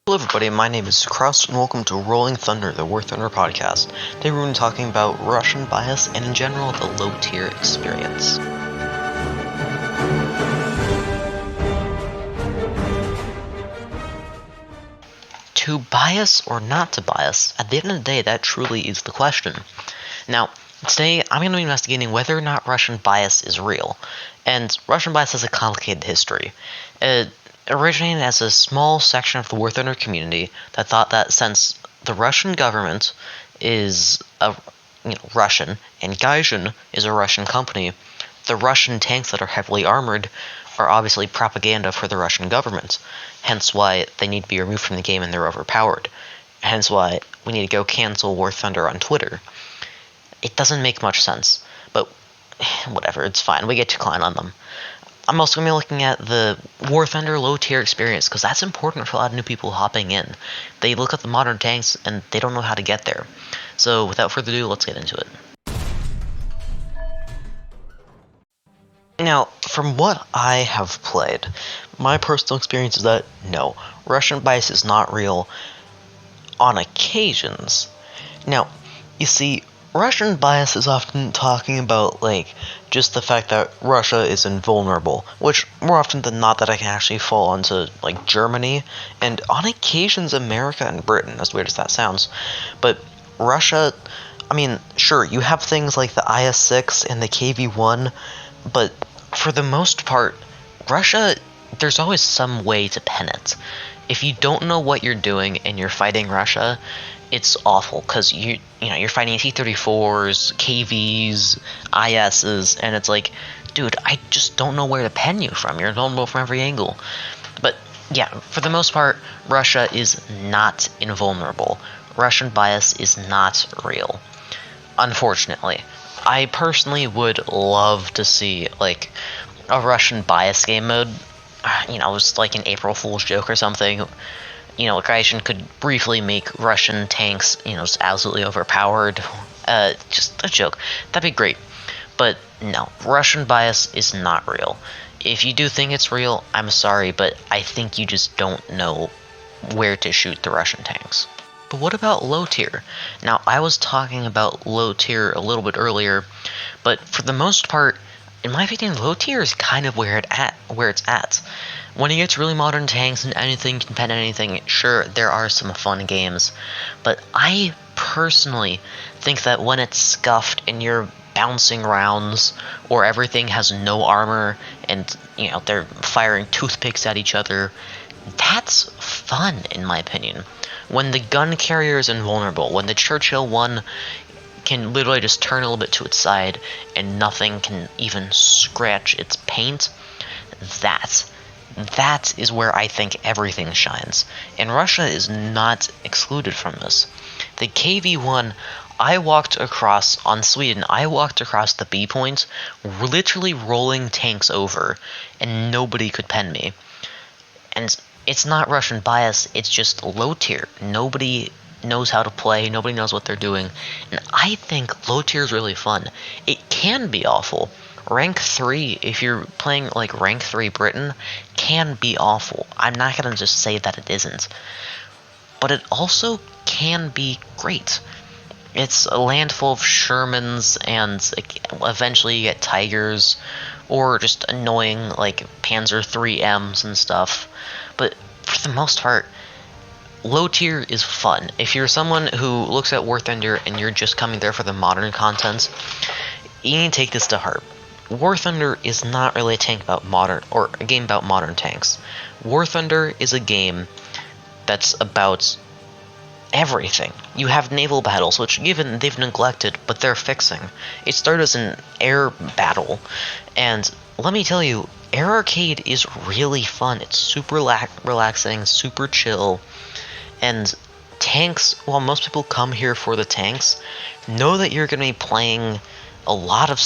Hello everybody, my name is Krust, and welcome to Rolling Thunder, the War Thunder podcast. Today we're going to be talking about Russian bias and in general the low-tier experience. To bias or not to bias, at the end of the day that truly is the question. Now, today I'm going to be investigating whether or not Russian bias is real, and Russian bias has a complicated history. It originated as a small section of the War Thunder community that thought that since the Russian government is Russian and Gaijin is a Russian company, the Russian tanks that are heavily armored are obviously propaganda for the Russian government, hence why they need to be removed from the game and they're overpowered, hence why we need to go cancel War Thunder on Twitter. It doesn't make much sense, but whatever, it's fine, we get to clown on them. I'm also going to be looking at the War Thunder low-tier experience, because that's important for a lot of new people hopping in. They look at the modern tanks, and they don't know how to get there. So, without further ado, let's get into it. Now, from what I have played, my personal experience is that, no, Russian bias is not real on occasions. Now, you see, Russian bias is often talking about, just the fact that Russia is invulnerable, which more often than not that I can actually fall onto, Germany, and on occasions America and Britain, as weird as that sounds. But Russia, sure, you have things like the IS-6 and the KV-1, but for the most part, Russia, there's always some way to pen it. If you don't know what you're doing and you're fighting Russia, it's awful, because you're fighting T-34s, KVs, ISs, and it's like, dude, I just don't know where to pen you from. You're vulnerable from every angle. But yeah, for the most part, Russia is not invulnerable. Russian bias is not real. Unfortunately. I personally would love to see, a Russian bias game mode. Just like an April Fool's joke or something. Gaijin could briefly make Russian tanks, just absolutely overpowered. Just a joke. That'd be great. But no, Russian bias is not real. If you do think it's real, I'm sorry, but I think you just don't know where to shoot the Russian tanks. But what about low tier? Now, I was talking about low tier a little bit earlier, but for the most part, in my opinion, low tier is kind of where it's at. When you get to really modern tanks and anything can pen anything, sure, there are some fun games, but I personally think that when it's scuffed and you're bouncing rounds, or everything has no armor, and, they're firing toothpicks at each other, that's fun, in my opinion. When the gun carrier is invulnerable, when the Churchill 1 can literally just turn a little bit to its side and nothing can even scratch its paint, that is where I think everything shines. And Russia is not excluded from this. The KV-1, I walked across the B point, literally rolling tanks over, and nobody could pen me. And it's not Russian bias, it's just low tier. Nobody knows how to play, nobody knows what they're doing, and I think low tier is really fun. It can be awful. Rank 3, if you're playing Rank 3 Britain, can be awful. I'm not gonna just say that it isn't. But it also can be great. It's a land full of Shermans, and eventually you get Tigers, or just annoying Panzer 3Ms and stuff. But for the most part, low tier is fun. If you're someone who looks at War Thunder and you're just coming there for the modern content, you need to take this to heart. War Thunder is not really a game about modern tanks. War Thunder is a game that's about everything. You have naval battles, which given they've neglected, but they're fixing. It started as an air battle, and let me tell you, Air Arcade is really fun. It's super relaxing, super chill, and tanks, while most people come here for the tanks, know that you're going to be playing a lot of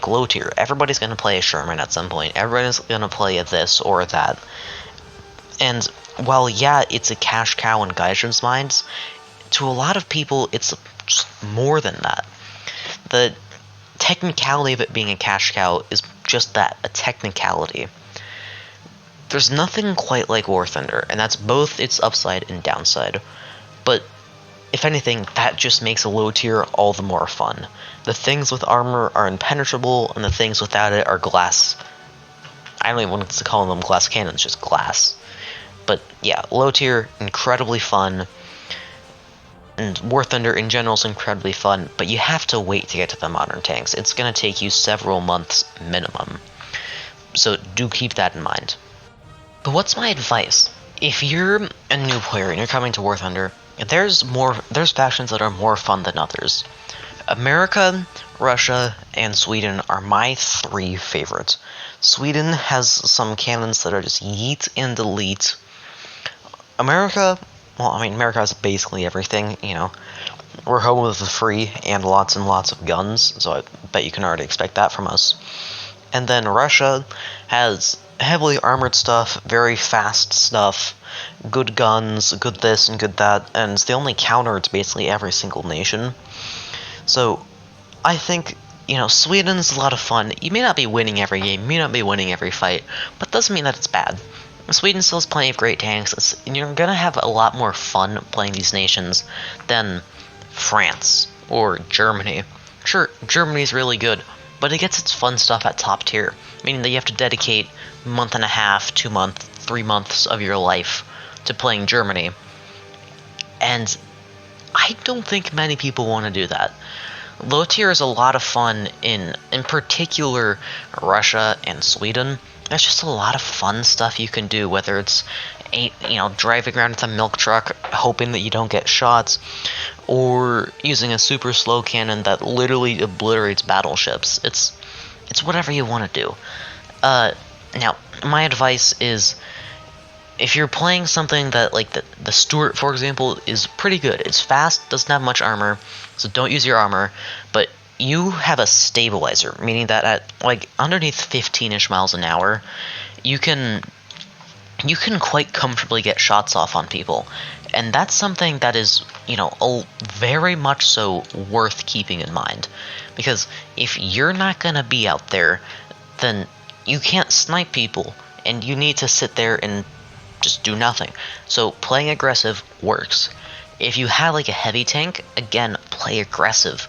low tier. Everybody's going to play a Sherman at some point. Everybody's going to play a this or that. And while, yeah, it's a cash cow in Gaijin's minds, to a lot of people, it's just more than that. The technicality of it being a cash cow is just that, a technicality. There's nothing quite like War Thunder, and that's both its upside and downside. But if anything, that just makes a low tier all the more fun. The things with armor are impenetrable, and the things without it are glass. I don't even want to call them glass cannons, just glass. But yeah, low tier, incredibly fun. And War Thunder in general is incredibly fun, but you have to wait to get to the modern tanks. It's going to take you several months minimum. So do keep that in mind. But what's my advice? If you're a new player and you're coming to War Thunder, there's factions that are more fun than others. America, Russia, and Sweden are my 3 favorites. Sweden has some cannons that are just yeet and delete. America, well, I mean, America has basically everything, you know. We're home with the free and lots of guns, so I bet you can already expect that from us. And then Russia has heavily armored stuff, very fast stuff, good guns, good this and good that, and it's the only counter to basically every single nation. So, I think, you know, Sweden's a lot of fun. You may not be winning every game, you may not be winning every fight, but doesn't mean that it's bad. Sweden still has plenty of great tanks, and you're gonna have a lot more fun playing these nations than France or Germany. Sure, Germany's really good, but it gets its fun stuff at top tier, meaning that you have to dedicate a month and a half, 2 months, 3 months of your life to playing Germany. And I don't think many people want to do that. Low tier is a lot of fun in particular Russia and Sweden. There's just a lot of fun stuff you can do, whether it's driving around with a milk truck hoping that you don't get shots, or using a super slow cannon that literally obliterates battleships. It's whatever you want to do. Now, my advice is, if you're playing something that, like the Stuart, for example, is pretty good. It's fast, doesn't have much armor, so don't use your armor, but you have a stabilizer, meaning that at, like, underneath 15-ish miles an hour, you can quite comfortably get shots off on people. And that's something that is, very much so worth keeping in mind. Because if you're not gonna be out there, then you can't snipe people, and you need to sit there and just do nothing. So playing aggressive works. If you have like a heavy tank, again, play aggressive.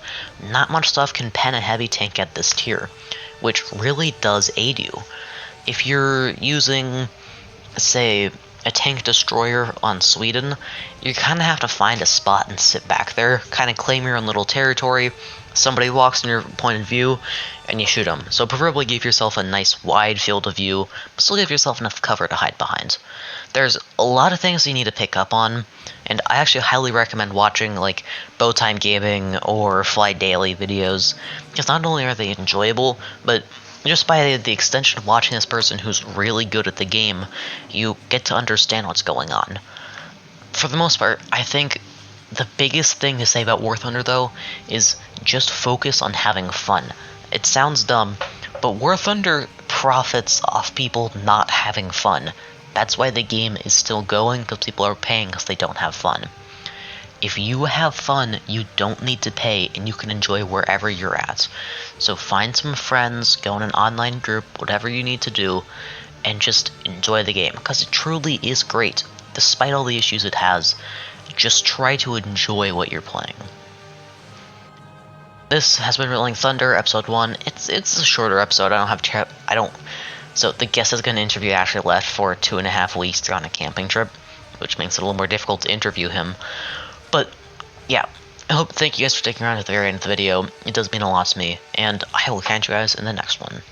Not much stuff can pen a heavy tank at this tier, which really does aid you. If you're using, say, a tank destroyer on Sweden, you kind of have to find a spot and sit back there, kind of claim your own little territory. Somebody walks in your point of view, and you shoot them. So preferably give yourself a nice wide field of view, but still give yourself enough cover to hide behind. There's a lot of things you need to pick up on, and I actually highly recommend watching like Bowtime Gaming or Fly Daily videos, because not only are they enjoyable, but just by the extension of watching this person who's really good at the game, you get to understand what's going on. For the most part, I think the biggest thing to say about War Thunder, though, is just focus on having fun. It sounds dumb, but War Thunder profits off people not having fun. That's why the game is still going, because people are paying because they don't have fun. If you have fun, you don't need to pay, and you can enjoy wherever you're at. So find some friends, go in an online group, whatever you need to do, and just enjoy the game, because it truly is great. Despite all the issues it has, just try to enjoy what you're playing. This has been Rolling Thunder, episode 1. It's a shorter episode. So the guest is going to interview Ashley left for 2.5 weeks. They're on a camping trip, which makes it a little more difficult to interview him. But yeah, thank you guys for sticking around at the very end of the video. It does mean a lot to me, and I will catch you guys in the next one.